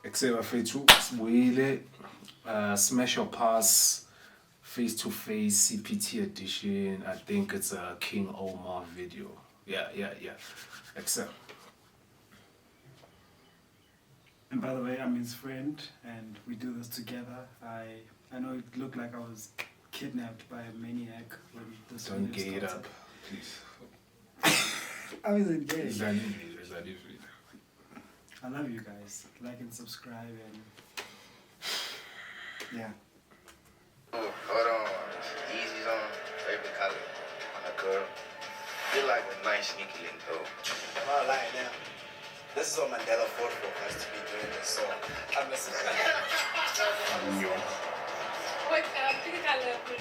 Except for Wheeler, Smash or Pass, face to face CPT edition. I think it's a King Oumar video. Yeah. Except. And by the way, I'm his friend, and we do this together. I know it looked like I was kidnapped by a maniac when this Don't video get it started. up, please. I wasn't gay. Is that it? I love you guys. Like and subscribe and yeah. Hold on. Easy's on. Favorite color on a girl. Feel like a nice sneaky link though. I'm not lying now. This is what Mandela fought for us to be doing this, so I'm missing What pick a color, okay.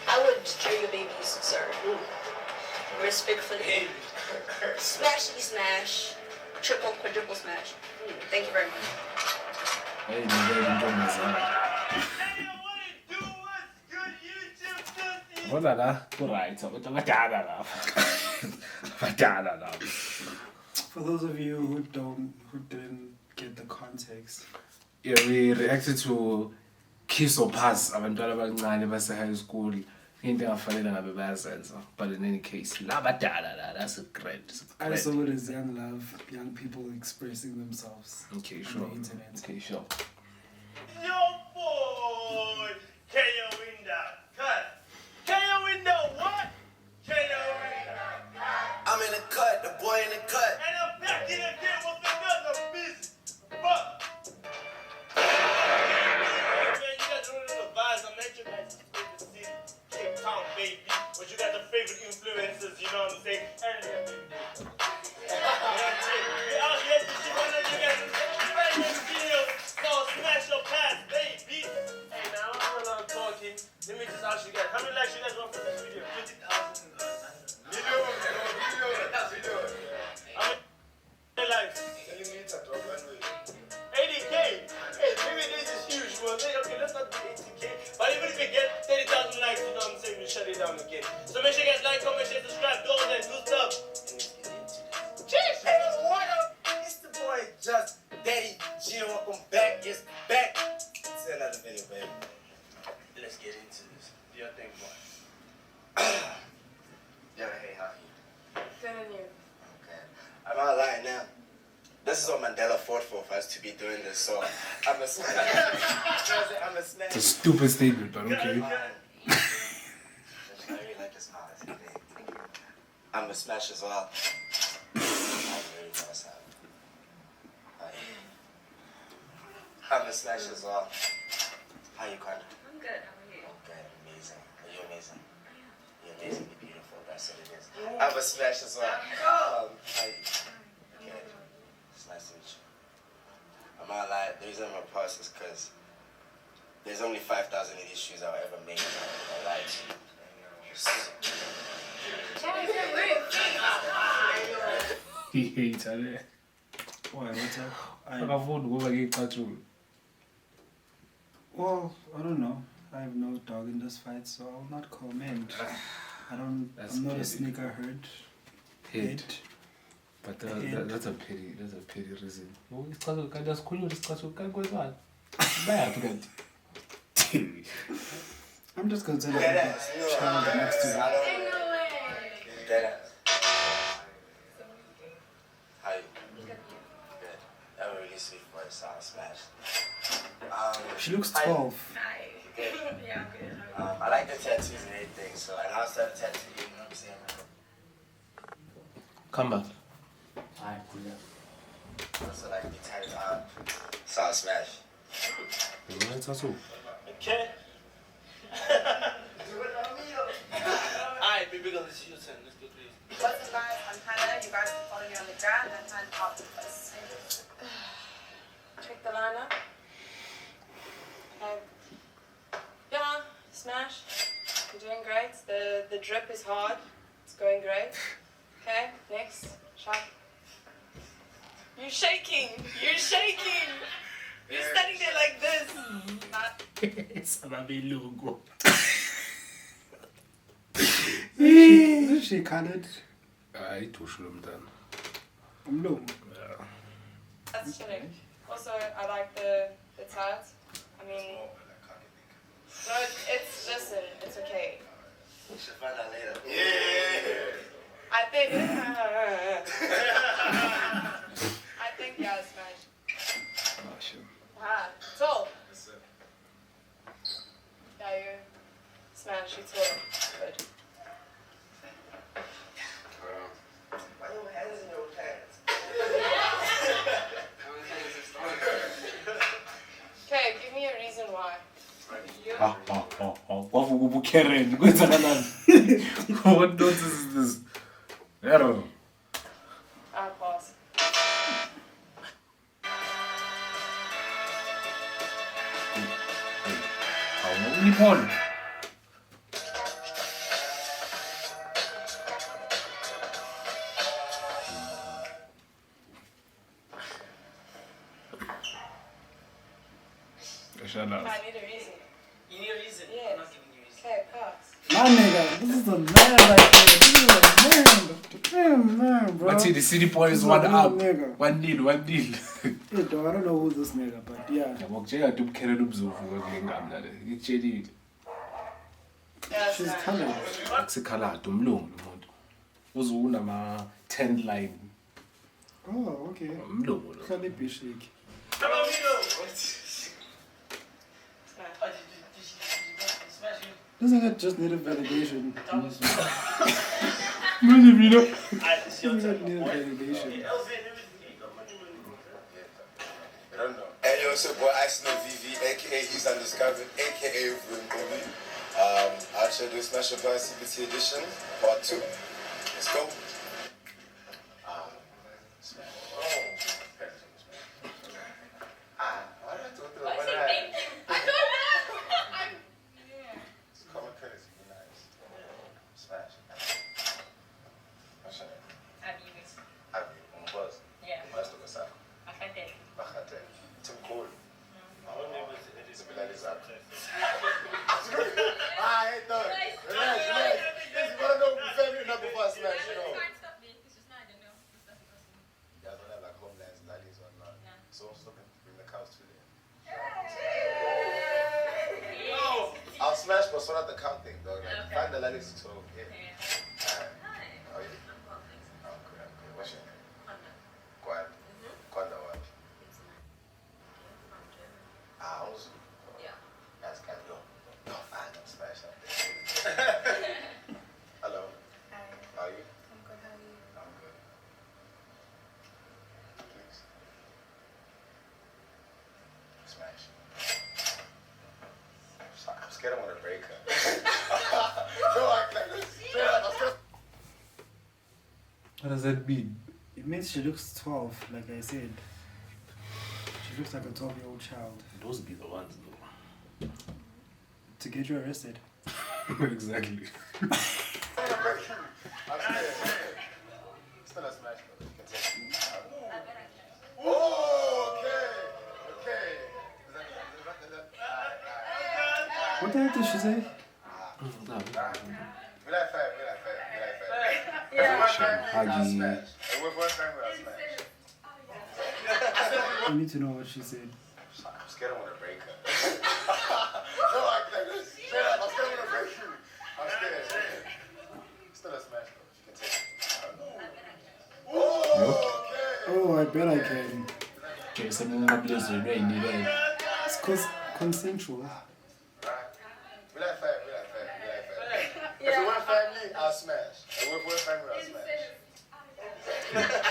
I would carry your babies, sir. Respectfully. Smashy smash. Triple, quadruple smash. Thank you very much. Hey, For those of you who didn't get the context, yeah, we reacted to Kiss or Pass abantwana abancane base high school into engafanele ngabe bayazenza, but in any case labadala la, that's a great. I saw it as young people expressing themselves Okay, on sure. the internet. Okay, sure. Yo, boy! KO window, cut! KO window, what? KO window. I'm in the cut, the boy in the cut. And I'm back in again with another beast. Fuck! Man, you got the little vibes. I'm at your guys' favorite city, Cape Town, baby. But you got the favorite influencers, you know what I'm saying? And you know what I'm saying? We out here to see one of you guys' favorite videos called Smash or Pass, baby. Hey, now I'm not done talking. Let me just ask you guys, how many likes you guys want for this video? 20,000. How many likes? 80K. Hey, maybe this is huge, bro. Okay, let's not do 80K. But even if we get 30,000 likes, you know what I'm saying, we'll shut it down again. So make sure you guys like, comment, share, subscribe, do all that good stuff. Cheers! Hey, what up? It's the boy Just Daddy G. Welcome back. Yes, back. It's another video, baby. Let's get into this. Do your thing, boy. Yo, hey, how are you? Good on you. Okay. I'm not lying now. This is what Mandela fought for us to be doing this, so I'm a smash. I'm a smash. It's a stupid statement, but okay. I really like your smile. That's good. Thank you. I'm a smash as well. I'm very nice. I'm a smash as well. How you, Kwanda? I'm good. How are you? Okay, amazing. Are you amazing? You're amazingly beautiful. That's what it is. I'm a smash as well. How you? Good. It's nice to meet you. I'm not lying. The reason I'm a pass is because there's only 5,000 of these shoes I'll ever make. I lied to you. He hates it. Why? What's up? Well, I don't know. I have no dog in this fight, so I'll not comment. I'm not a sneakerhead. Head. But that's a pity reason. I'm just considered a child next to me. How you? Good. That was really sweet for a sound smash. She looks 12. Good. Yeah, I'm good. I like the tattoos and everything, so and I also have a tattoo, you know what I'm saying? Come back. So like the tattoos sound smash. Okay. Alright, baby, let's see your turn. Let's go, please. What's up, guys? I'm Hannah. You guys can follow me on the gram and hand up with us. Check the liner. Okay. Yeah, smash. You're doing great. The drip is hard. It's going great. Okay, next. Shot. You're shaking. You're shaking. You're standing there like this. Isn't she colored? I do show them done. Umlo. Yeah. That's chilling. Also, I like the tats. I mean, no, it's listen, it's okay. We should find out later. Yeah. I think I think yeah, smash. Oh, shit. Ah, so yeah, you smash. It's all good. Why your hands in your pants? Okay, give me a reason why. Wavuka Karen. Kwenzakalani? What nonsense is this? Yaro. I'll pause. Awuni Paul. Shut up. I need a reason. You need a reason. Yes. I'm not giving you a reason. Okay, pass. My nigga, this is the man right here. This is the man, bro. But see, the city boy is This one is a up. real nigga. One deal. Hey, dog, I don't know who this nigga, but yeah. Ngiyakutshela ukuthi ubukhelele ubuzulu kule ngami lale. Ngikutshelile. Yeah, She's smash. talented. Akusikhaladi umlungu lo muntu. Uzunama 10 line. Oh, okay. Umlungu lo. Khali Bishik. Come on, Mino. Smash. Oh, did she smash you? This nigga just needed validation. Mimi Mino. It's your This nigga turn. needed validation. Elvin, everything. You got money. I don't know. Hey, yo, it's your boy Ice VV, aka He's Undiscovered, aka Movie. I'll show you Special Price CBT Edition, Part 2. Let's go. Why did I do it? What's What he did I- think? I don't know. It's common courtesy, be nice. Smash. What's your name? Abi, Umbaz. Yeah. Umbaz to Kasaka. Akade. Bakate. Tim Cole. It's Bilal Isaac. I ain't done. Relax. If you wanna know who family enough before I smash, you know. You guys don't have like homelands, lollies or not. So I'm just looking to bring the cows to there. I'll smash but sort out the cow thing, dog. Like, find the lollies so yeah. Alright. How are you? I'm good. What's your name? Kwanda. Kwanda what? I was. That's kind of no, I don't smash up there. Hello. Hi. How are you? I'm good. How are you? I'm good. Please. Smash. I'm scared I want to break her. No, I can't. I'm scared. What does that mean? It means she looks 12, like I said. She looks like a 12-year-old child. Those be the ones though. To get you arrested. Exactly. I'm scared. Still a smash, though. You can take it. Oh, okay. Is that What the heck did she say? We like five. Yeah. If we're family, I'll Huggy. smash. If we're family, I'll smash. I need to know what she said. I'm scared I want to break her. No, I can't. Straight up, I'm scared I want to break you. I'm scared. Still a smash, though. You can take it. Oh, okay. Oh, I bet I can. Jason ungablezweni uyinike. It's consensual. We like five. If we're family, I'll smash. If we're family, I'll smash.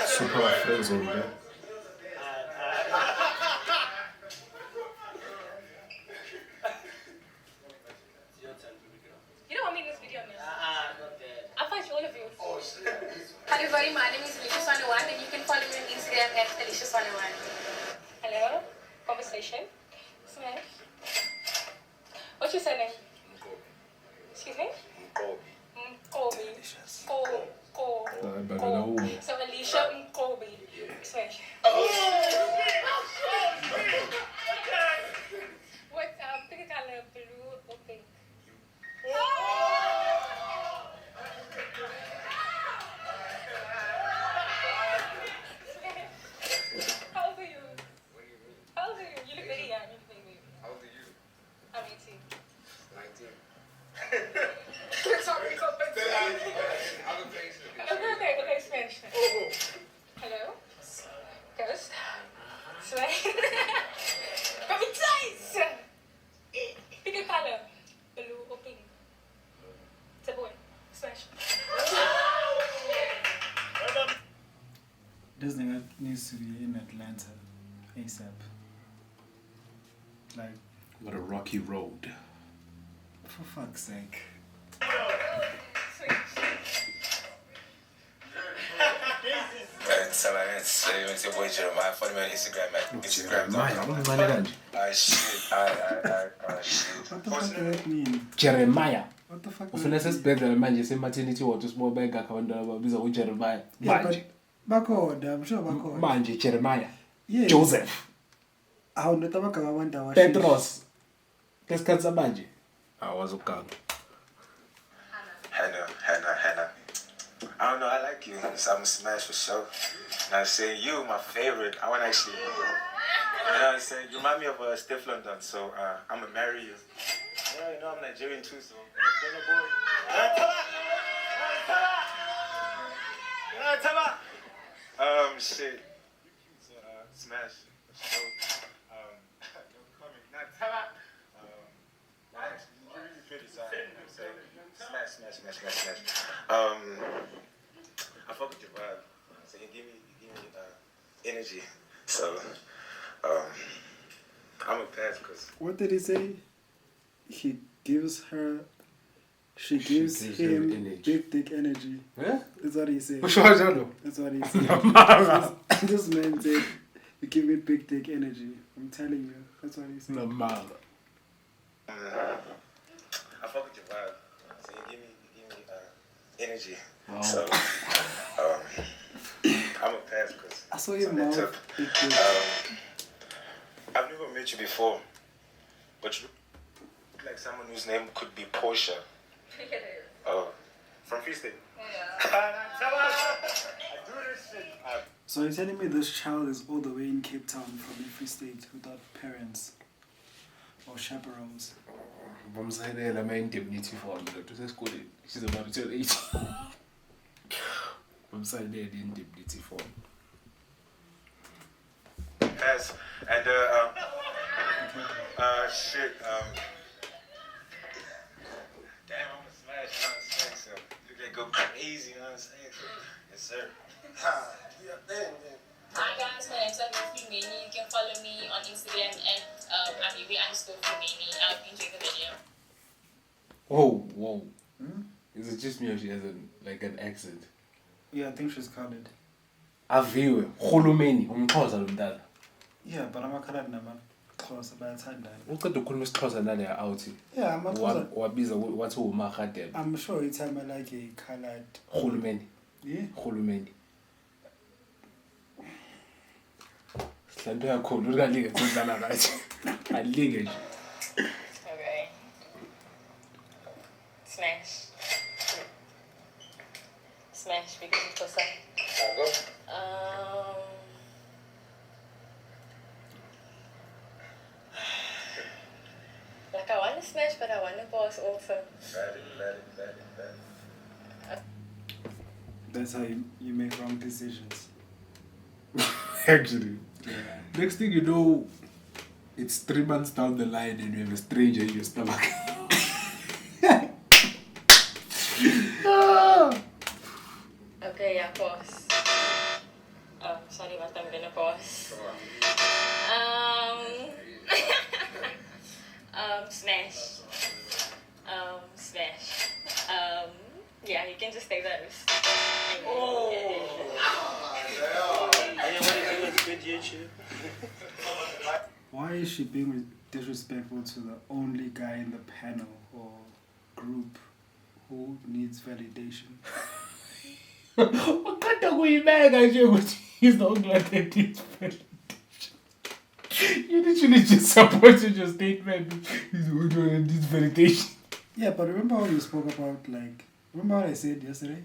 Super friends over there. You don't want me in this video, man. Not bad. I'll find all of you. Oh, shit. Hi everybody, my name is Alicious101 and you can follow me on Instagram at Alicious101. Hello? Conversation? Smash? What's your surname? Excuse me? Mkobi. So Alicia Mkobi. Smash. What pick a color, blue or pink? This nigga needs to be in Atlanta ASAP. Like, What a rocky road. for fuck's sake. It's your boy Jeremiah. Follow me on Instagram at Jeremiah. Instagram.com. Shit. Shit. What the fuck does that mean? Jeremiah. What the fuck does Ufuna that mean? sesibhedlela manje sematernity ward usibobeka abantwana babiza uJeremiah. Yeah, Manje. but bakhona, I'm sure bakhona. Manje Jeremiah. Yeah. Joseph. Awu notabagama abantu awashishi. Petros. Lesikhathi samanje. Awazukanga. Hannah. I don't know, I like you. So I'm a smash for sure. And I'm saying you, my favorite. I want to actually, you know what I'm saying? You remind me of Steph London, so I'm going to marry you. Yeah, you know I'm Nigerian too, so. Shit. So, smash. So, don't call me Natala. You really pretty, so I'm saying smash. I fuck with your vibe. So you give me energy. So, I'm a pass because. What did he say? She gives him energy. big dick energy. Yeah? That's what he said. Usho kanjalo? That's what he said. This man said, you give me big dick energy. I'm telling you. That's what he said. Namanga. I fuck with your vibe. So you give me energy. Wow. So, I'm a pass because. I saw your mouth. Big dick. I've never met you before, but you look like someone whose name could be Portia. Oh, from Free State. Yeah. I do this shit. So you're telling me this child is all the way in Cape Town from the Free State without parents or chaperones? Bamsayinela ama-indemnity for lento sesikoleni. She's about to turn 18. Bamsayinela i-indemnity for. Yes, and shit. Damn, I'm a smash. You know what I'm saying? So you can go crazy. You know what I'm saying? Yes, sir. Hi guys, my name is Fumini. You can follow me on Instagram at Abibi_Fumini. I hope you enjoy the video. Whoa. Is it just me or she has an accent? Yeah, I think she's colored. Aviwe, Khulumeni, umXhosa lo mntana. Yeah, but I'm a colored nama close by the time. Uqeda ukukhuluma isiXhosa naleya out. Yeah, I'm a colored. Wabiza wathi Oumar Khadem. I'm sure it's time I like a colored. Khulumeni. Yeah. Khulumeni. Slanto yakhona ukalinge ngizana kathi. Alinge nje. Okay. Smash because of Tosa. Like I want to smash, but I want to pass also. That's how you make wrong decisions. Actually. Yeah. Next thing you know, it's 3 months down the line and you have a stranger in your stomach. Okay, yeah, pause. Sorry, but I'm gonna pause. Smash. Smash. Yeah, you can just take those. Why is she being disrespectful to the only guy in the panel or group who needs validation? Wakanda kuyibeka nje ukuthi he's the only one that needs validation. You literally just supported your statement. He's the only one that needs validation. Yeah, but remember how you spoke about, remember what I said yesterday?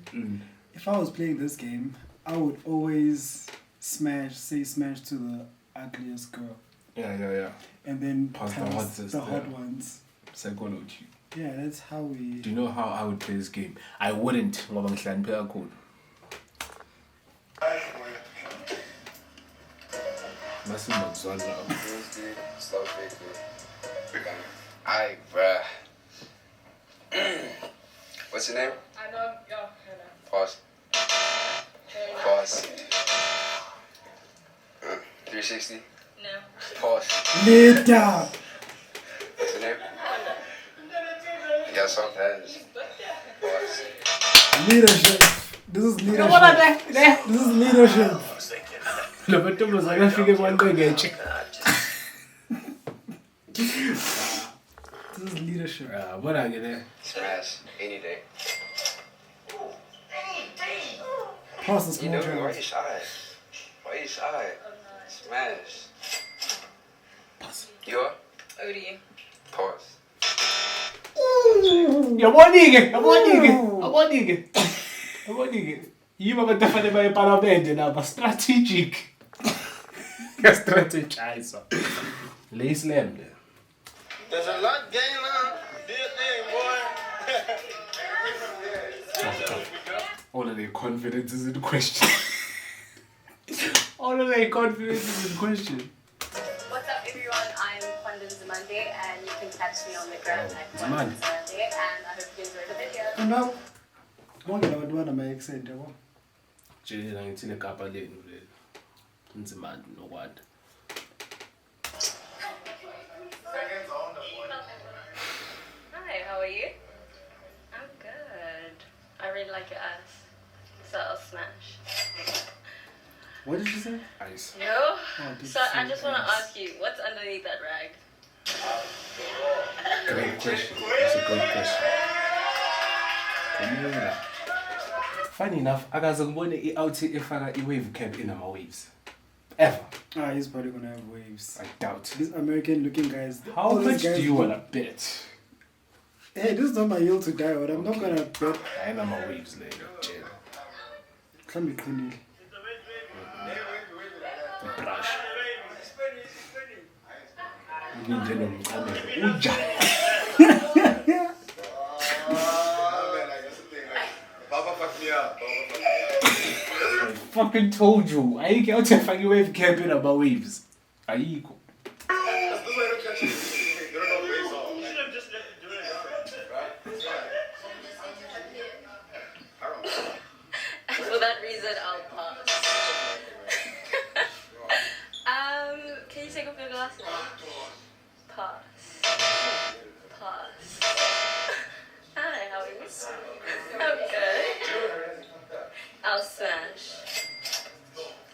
If I was playing this game, I would always say smash to the ugliest girl. Yeah. And then Pass the hot ones. Psychology. Yeah, that's how we... Do you know how I would play this game? I wouldn't. Ngoba ngihlakaniphe kakhulu. Masimba kuzwana lapho. Slow big. Alright, bruh. What's your name? I know, yeah, I know. Pause. 360. No. Pause. Later. What's your name? Yeah, some pads. Pause. Leadership. This is leadership. What are they? This is leadership. No, but Tom was like, I figured one day again. This is leadership. What are you there? Smash. Any day. Pass the You small know me. Why child. you shy? Why you shy? Smash. You are? OD. Pause. Yabonike. Yiba batafane baye parliament naba strategic. Strategize. Le Islam le. There's a lot going on. This thing, boy. All of their confidence is in question. All of their confidence is in question. What's up, everyone? I'm Kwanda Nzimande, and you can catch me on the gram at Kwanda Nzimande. Nzimande, and I hope you enjoyed the video. Now, bonke la bantu banama-accent yabo. Jelela ngithi le gapha lenu le. Nzimande nokwanda. Hi, how are you? I'm good. I really like your ass, so I'll smash. What did you say? Ice. No? Oh, did So you I say just want to ass? ask you, what's underneath that rag? Great question. That's a great question. Kamela. Funny enough, akaze ngibone i-out efaka i-wave cap inama-waves. Ever. Ah, he's probably gonna have waves. I doubt. These American-looking guys. How all these much guys do you want to bet? Hey, this is not my hill to die on. I'm not gonna bet. I know my waves later. Chill. Can't be clean. Brush. Nginje nomcamelo. Unja. Baba fuck me up. I fucking told you. Ayikho out efaka i-wave cap inama-waves. Ayikho. That's the way to catch it. You don't know the waves off. You should have just let it do it. Right? It's fine. For that reason, I'll pass. Can you take off your glasses? Pass. Pass. Hi, how are you? I'm good. I'll smash.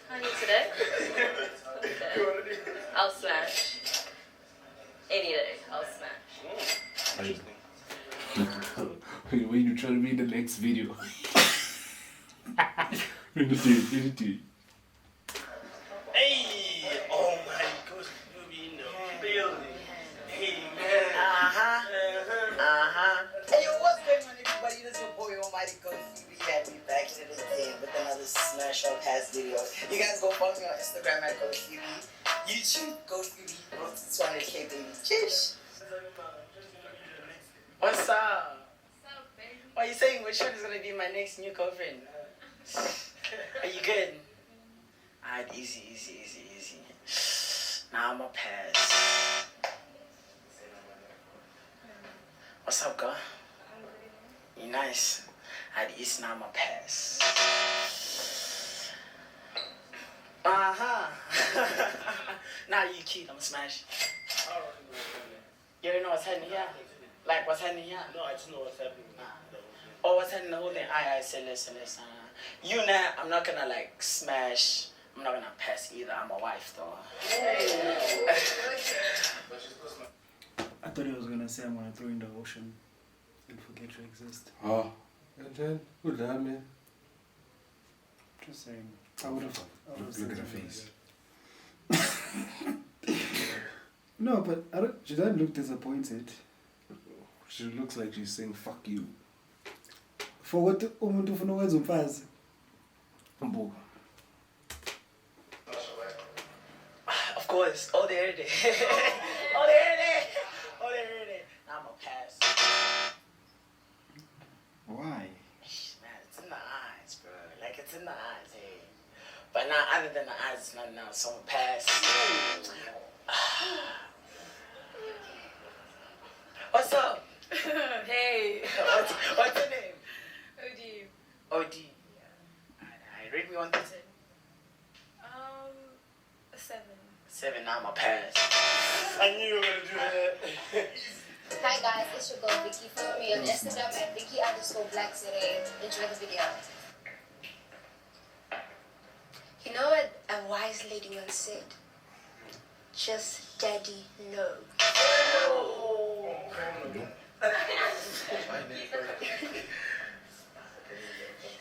How are you today? Okay. I'll smash. Any day, I'll smash. When you try to read the next video. Read it to you. Hey! Oh my gosh, you be in the building. Hey, man. Hey yo, what's going on everybody? This is your boy Almighty Ghost. We happy back at it again with another Smash Up Pass video. You guys go follow me on Instagram at GhostUB, YouTube GhostUB, 200K baby. Chish. What's up? What are you saying? Which one is gonna be my next new girlfriend? Are you good? Alright, easy. Now I'm a pass. What's up, girl? You nice. At least now I'm a pass. Now you cute, I'm smash. You already know what's happening here? Like what's happening here? No, I just know what's happening. Oh, what's happening? The whole thing. I say listen. You know, I'm not gonna like smash. I'm not gonna pass either. I'm a wife though. I thought he was gonna say I'm gonna throw in the ocean and forget to exist. Oh. And then, good luck, man. Just saying. I would have. Look at her face. No, but I don't. She doesn't look disappointed. She looks like she's saying fuck you. For what umuntu ufuna ukwenza umfazi? Mbuka. Of course, all day, every day. All day. Now I'm a pass. Why? Man, it's in the eyes, bro. Like it's in the eyes, hey. But now, other than the eyes, it's not now. So I'm a pass. What's up? Hey. What's your name? OD. OD. I read me 1 to 10. 7. I'ma pass. I knew you were gonna do that. Hi guys, it's your girl Vicky. Follow me on Instagram at Vicky_Black today. Enjoy the video. You know what a wise lady once said? Just daddy no.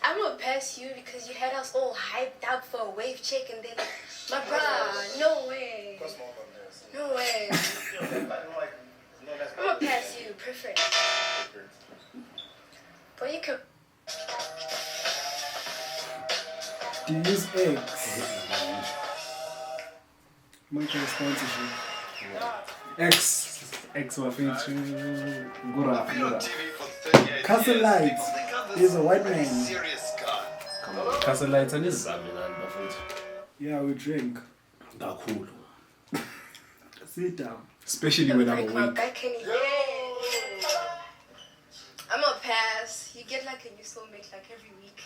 I'm gonna pass you because you had us all hyped up for a wave check and then, my bruh, no way. No way. I'm gonna pass you, perfect. But you can. Do you use eggs? Micro sponsorship. X wafethu Gura. Castle Light is a white man. Come on, Castle Lights and izami nani bafethu. Yeah, we drink. Kakhulu. Sit down. Especially when I'm break my awake. back any day. I'm gonna pass. You get like a new soulmate like every week.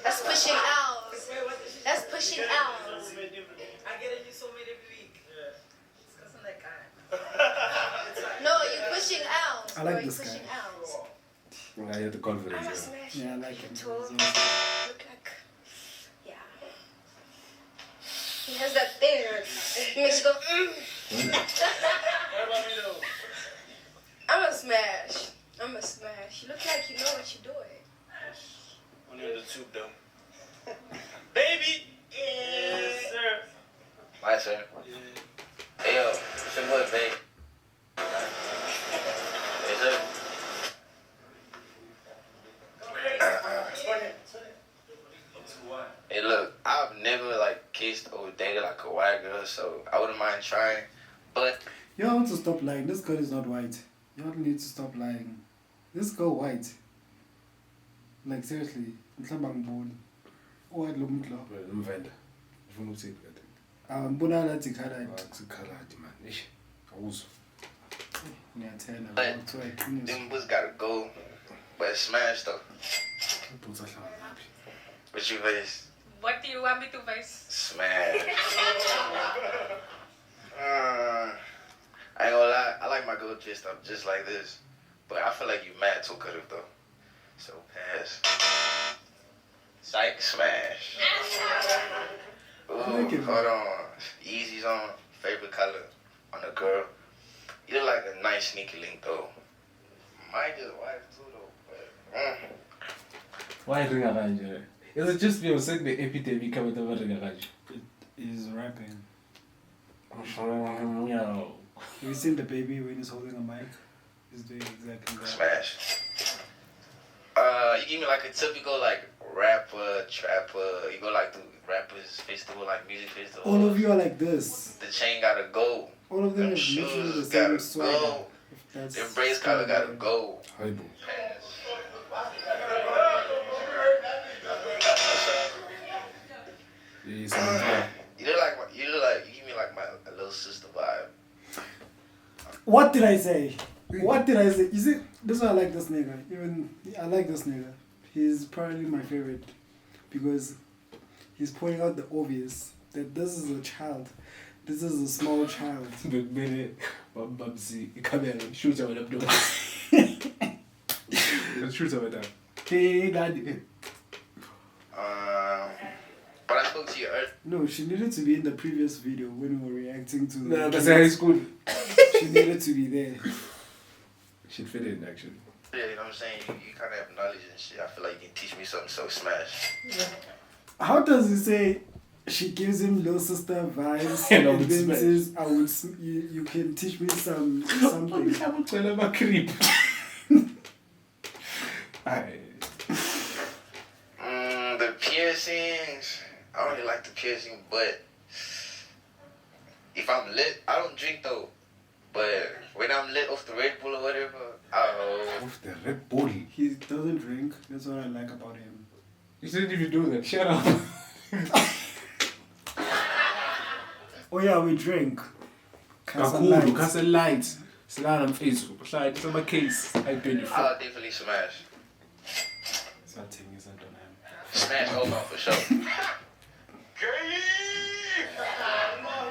That's pushing out. That's pushing out. I get a new soulmate every week. It's because I'm that guy. No, you're pushing out. I like bro, this you're guy. pushing out. I had the I'm confidence. gonna Yeah. smash Yeah, I you. like him. Tall. Look like, yeah. He has that thing. It makes you go, What about me though? I'm gonna smash. I'm gonna smash. You look like you know what you're doing. Only in the tube though. Baby! Yes, sir. My turn. Hey yo, it's your boy, babe. Yes, sir. Hey, look, I've never like kissed or dated like a white girl, so I wouldn't mind trying. But You want to stop lying. This girl is not white. You all need to stop lying. This girl white. Like seriously. Mhlamba ngiboni. White lo muntu lo. Umvenda. Ufuna ukuthini kade? Ngibona lathi colored. Akukhaladi man. Eish. Awuzwa. Ngiyathela But kuthiwa iqiniso. them boys gotta go. But smash though. Ubhutsa hlala laphi. What you face? What do you want me to face? Smash. I ain't gonna lie, I like my girl dressed up just like this. But I feel like you mad talkative though. So pass. Psych smash. Ooh, like it. hold on. Easy's on. Favorite color on a girl. You look like a nice sneaky link though. Might just wife too though. But, Why ringa kanje? Is it just because the epidemic coming to ringa kanje? He's rapping. Meow. Have you seen the baby when he's holding a mic? He's doing exactly that. Smash. You give me like a typical like rapper, trapper. You go like to rappers festival, like music festival. All of you are like this. The chain gotta go. All of them Them have literally the shoes same gotta swagger. go. If that's The brace color gotta go. Hi, bro. Pass. Yes, You give me like a little sister vibe. What did I say? What did I say? You see, this is why I like this nigga. Even I like this nigga. He's probably my favorite because he's pointing out the obvious that this is a child. This is a small child. But many babsi camera shoot our laptop. Shoot our laptop. Hey, daddy. But I spoke to you earlier. No, she needed to be in the previous video when we were reacting to. No, that's high school. She needed to be there. She'd fit in actually. You know what I'm saying? You kind of have knowledge and shit. I feel like you can teach me something so smash. How does he say? She gives him little sister vibes And I and would then smash. says, you can teach me something. I'm a creep. The piercings. I don't really like the piercing, but if I'm lit, I don't drink though. But when I'm lit off the Red Bull or whatever, oh. Off the Red Bull. He doesn't drink. That's what I like about him. You said if you do that, shut up. Oh yeah, we drink. Kakhulu, Castle Lights. Silala mfethu. Hlala sama case. I-24. I'll definitely smash. Smash Oumar for sure.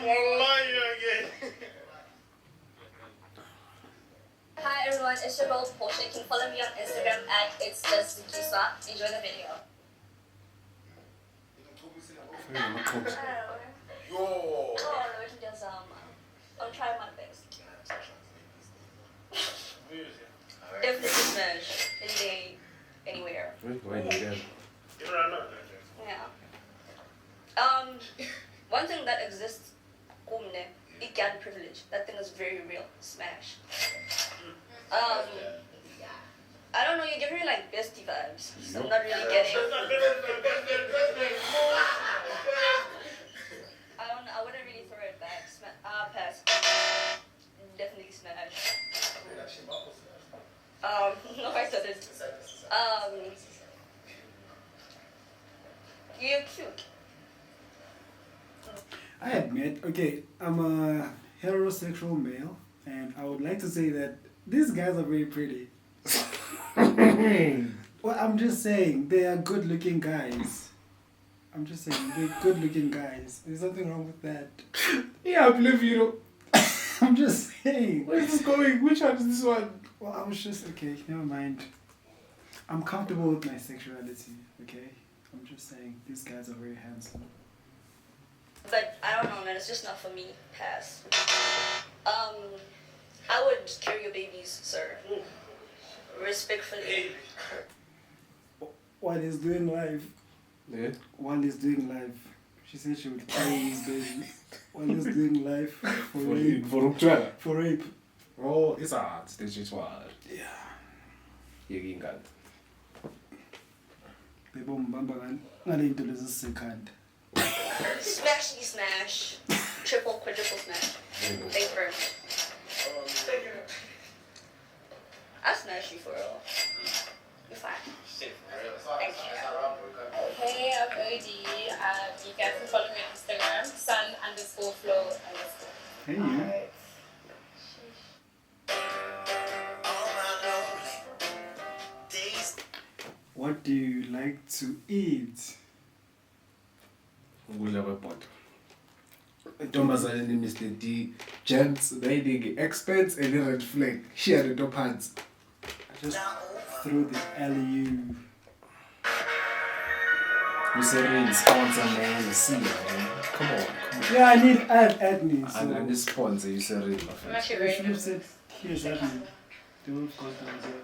Wallah. it's your girl Portia. You can follow me on Instagram at it's just Zikisa. Enjoy the video. Yo. Oh, Lord, just I'll try my best. Definitely smash any day, anywhere. Yeah. One thing that exists, it can privilege. That thing is very real. Smash. I don't know. You're giving me like bestie vibes. So I'm not really getting. I don't know. I wouldn't really throw it back. Pass. Definitely smash. No, I didn't. You're cute. I admit, okay, I'm a heterosexual male, and I would like to say that these guys are very pretty. Well, I'm just saying, they are good-looking guys. I'm just saying, they're good-looking guys. There's nothing wrong with that. Yeah, I believe you. I'm just saying. Where is this going? Which one is this one? Well, I was just, okay, never mind. I'm comfortable with my sexuality, okay? I'm just saying, these guys are very handsome. But I don't know, man. It's just not for me. Pass. I would carry your babies, sir. Respectfully. While he's doing live, Yeah. while he's doing live, she said she would carry his baby. While he's doing live for rape. For rape. Oh, it's hard. This is wild. Yeah. You can Bebombamba ngale into lezi second. Smashy smash. Triple, quadruple smash. Thank you very much. I smash you for real. You're fine. Thank you. Hey, I'm OD. You guys can follow me on Instagram, sun_flow_. Hey, you. What do you like to eat? Ukudla kwebhodo. Intombazane Mr. D, gents, they experts and red flag. Share the top hands. I just threw the LU. You said we sponsor man, see man. Come on. Yeah, I have admin. So And then the sponsor, you said it. I'm actually I very should have said, here's admin. They would have got down there.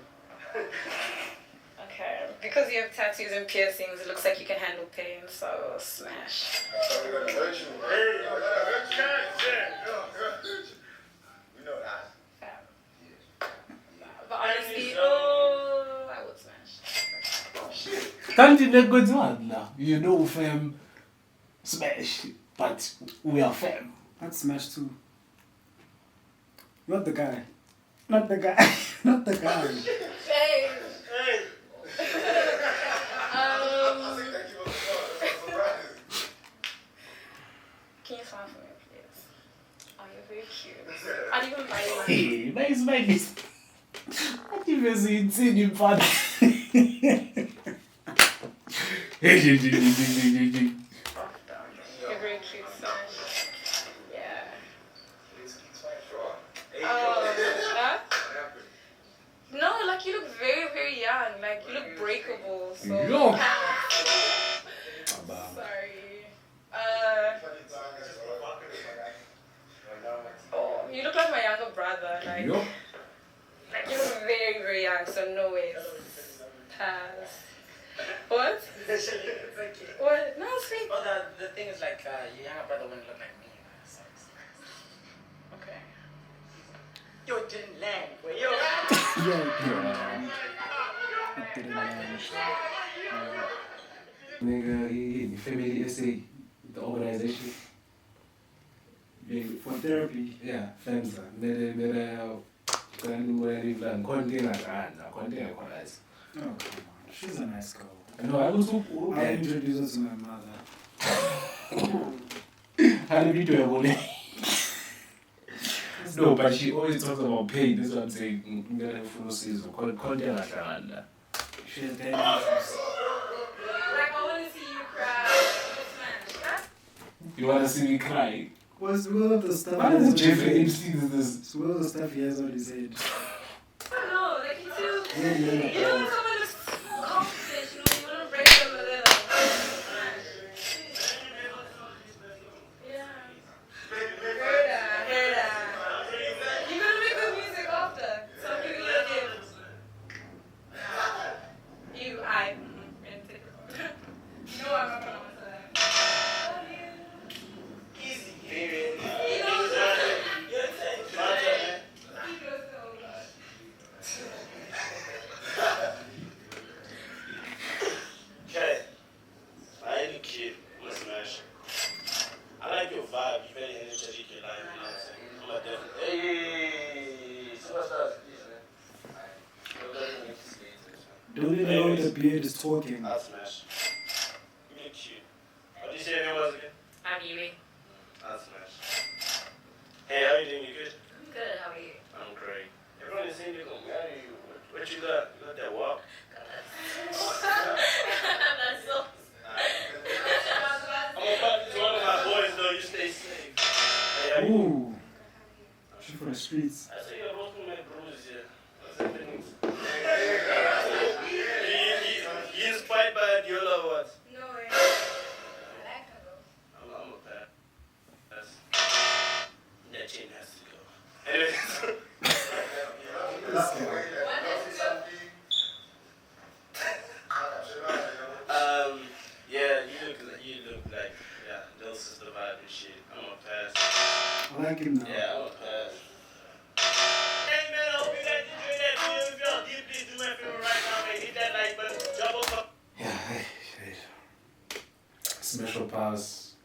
Okay. Because you have tattoos and piercings, it looks like you can handle pain, so smash. We know that. But honestly, I would smash. Can't you not good one now? You know fam smash, but we are fam. I'd smash too. Not the guy. Not the guy. Not the guy. Hey. Can you smile for me, please? Oh, you're very cute. I'd even buy you one. Hey, nice babies. What if you see it in your father? You're very cute, so. Yeah. Huh? No, like you look very, very young. Like you look breakable. So. Yo. Sorry. Oh, you look like my younger brother. Like you look very, very young. So no way. Pass. What? It's okay. What? No, sweet. Oh, the thing is like your younger brother wouldn't look like me. Okay. Yo, it didn't land. Wait, yo. It didn't land. Nigga, he family SA, the organization. For therapy. Yeah, FEMSA. Mere container. Oh, come on. She's a nice girl. No, I was so I'll introduce her to my mother. How did you do it? No, but she always talks about pain. That's what I'm saying. Container. She has daddy issues. Like I want to see you cry. Smash. You want to see me cry? What's all of the stuff? Why does Jeffrey Epstein do this? So all the stuff he has on his head. No, Yeah, You know when someone is confident, you know, you want to break them a little. Yeah. Heard that. You're gonna make good music after. So I'm giving you a gift. I. No, I'm not gonna answer that. Love you. Easy. Period. He knows that. My turn, man. He knows so much. Okay. I ain't a kid. I'm a smash. I like your vibe. You very energetic. You like, you know what I'm saying? I'm a definitely. Hey, superstars, please, man. Don't even know the beard is talking. I'll smash. You look cute. What did you say your name was again? I'm Yumi. I'll smash. Hey, how you doing? You good? I'm good. How are you? I'm great. Everyone is saying they're going to marry you. What you got? You got that walk? That's so. I'm about to one of my boys, though. You stay safe. Hey, how you doing? Ooh. She from the streets. I say you're roasting my bruise here. What's happening? He inspired by a girl or what? No way. I like her though. I'm a pass. That chain has to go. Anyway. Yeah, you look like, yeah, those is the vibe and shit. I'm a pass. I like him now. Yeah, I'm a pass. Hey man, I hope you guys enjoyed that video. If y'all did, please do my favor right now, man. Hit that like button. Drop up. Yeah, hey. Smash or pass.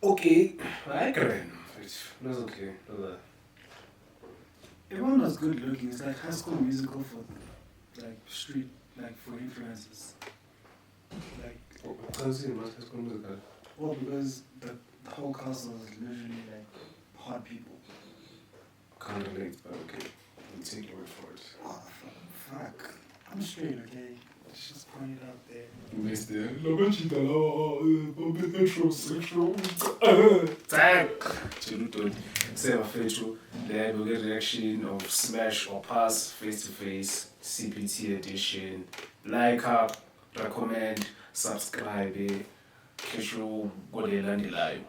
Okay, I agree. That's okay. Everyone was good looking. It's like High School Musical for like street, like for influencers. Like, well, because the whole cast was literally like hot people. Can't relate, but okay. I'm taking your word for it. Oh, fuck. I'm straight, okay? Let's just point it out there. There we get reaction of Smash or Pass face to face CPT edition. Like up, recommend, subscribe, catch you go the land.